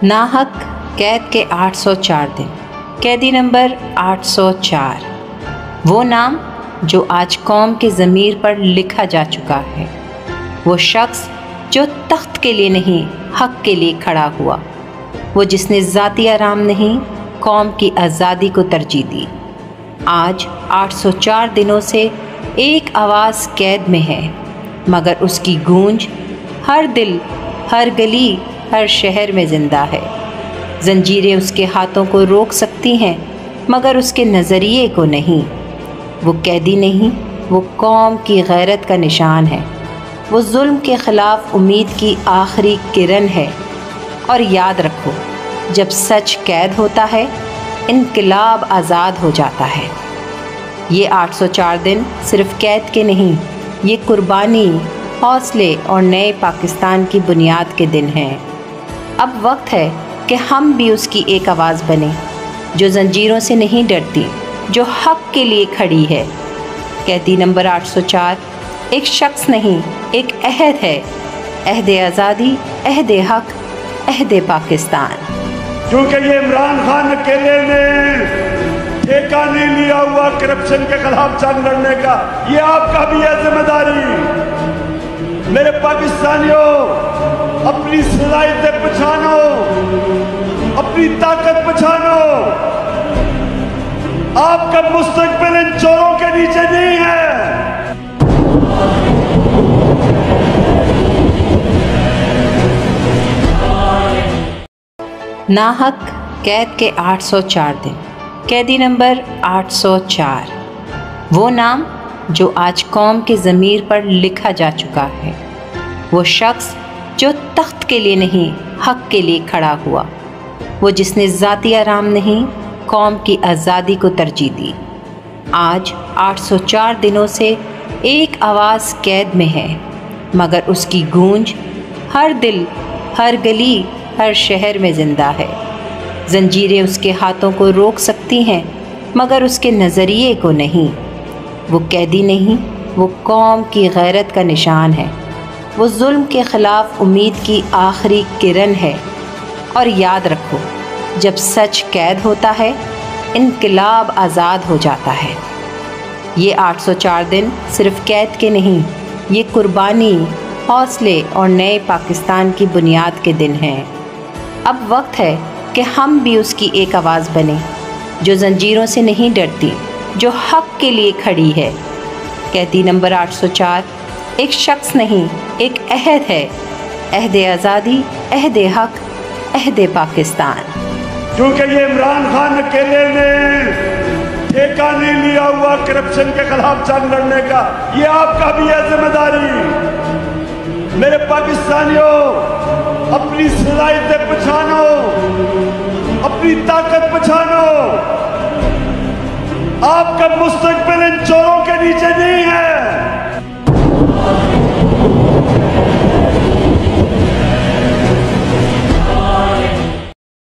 नाहक कैद के 804 दिन। कैदी नंबर 804। वो नाम जो आज कौम के ज़मीर पर लिखा जा चुका है, वो शख्स जो तख्त के लिए नहीं हक़ के लिए खड़ा हुआ, वो जिसने ज़ाती आराम नहीं कौम की आज़ादी को तरजीह दी। आज 804 दिनों से एक आवाज़ कैद में है, मगर उसकी गूंज हर दिल, हर गली, हर शहर में ज़िंदा है। जंजीरें उसके हाथों को रोक सकती हैं, मगर उसके नज़रिए को नहीं। वो कैदी नहीं, वो कौम की गैरत का निशान है। वो जुल्म के ख़िलाफ़ उम्मीद की आखिरी किरण है। और याद रखो, जब सच कैद होता है, इनकलाब आज़ाद हो जाता है। ये 804 दिन सिर्फ़ कैद के नहीं, ये कुर्बानी, हौसले और नए पाकिस्तान की बुनियाद के दिन हैं। अब वक्त है कि हम भी उसकी एक आवाज़ बने, जो ज़ंजीरों से नहीं डरती, जो हक़ के लिए खड़ी है। कैदी नंबर 804 एक शख्स नहीं, एक अहद है। अहद आज़ादी, अहद हक़, अहद पाकिस्तान। क्योंकि ये इमरान खान अकेले ने ठेका नहीं लिया हुआ करप्शन के खिलाफ जंग लड़ने का, ये आपका भी है जिम्मेदारी। मेरे पाकिस्तानियों, अपनी सलाहियतें पहचानो, अपनी ताकत पहचानो। आपका मुस्तकबिल इन चोरों के नीचे नहीं है। नाहक कैद के 804 दिन। कैदी नंबर 804। वो नाम जो आज कौम के ज़मीर पर लिखा जा चुका है, वो शख्स जो तख्त के लिए नहीं हक़ के लिए खड़ा हुआ, वो जिसने ज़ाती आराम नहीं कौम की आज़ादी को तरजीह दी। आज 804 दिनों से एक आवाज़ कैद में है, मगर उसकी गूंज हर दिल, हर गली, हर शहर में ज़िंदा है। जंजीरें उसके हाथों को रोक सकती हैं, मगर उसके नज़रिए को नहीं। वो कैदी नहीं, वो कौम की गैरत का निशान है। वो जुल्म के ख़िलाफ़ उम्मीद की आखिरी किरण है। और याद रखो, जब सच कैद होता है, इनकलाब आज़ाद हो जाता है। ये 804 दिन सिर्फ़ कैद के नहीं, ये कुर्बानी, हौसले और नए पाकिस्तान की बुनियाद के दिन हैं। अब वक्त है कि हम भी उसकी एक आवाज़ बने, जो ज़ंजीरों से नहीं डरती, जो हक़ के लिए खड़ी है। कैदी नंबर 804 एक शख्स नहीं, एक अहद है। अहद आज़ादी, अहद हक़, अहद पाकिस्तान। क्योंकि ये इमरान खान अकेले ने ठेका नहीं लिया हुआ करप्शन के खिलाफ जंग लड़ने का, ये आपका भी है जिम्मेदारी। मेरे पाकिस्तानियों, अपनी सलाहियतें पहचानो, अपनी ताकत पहचानो। आपका मुस्तकबिल इन चोरों के नीचे नहीं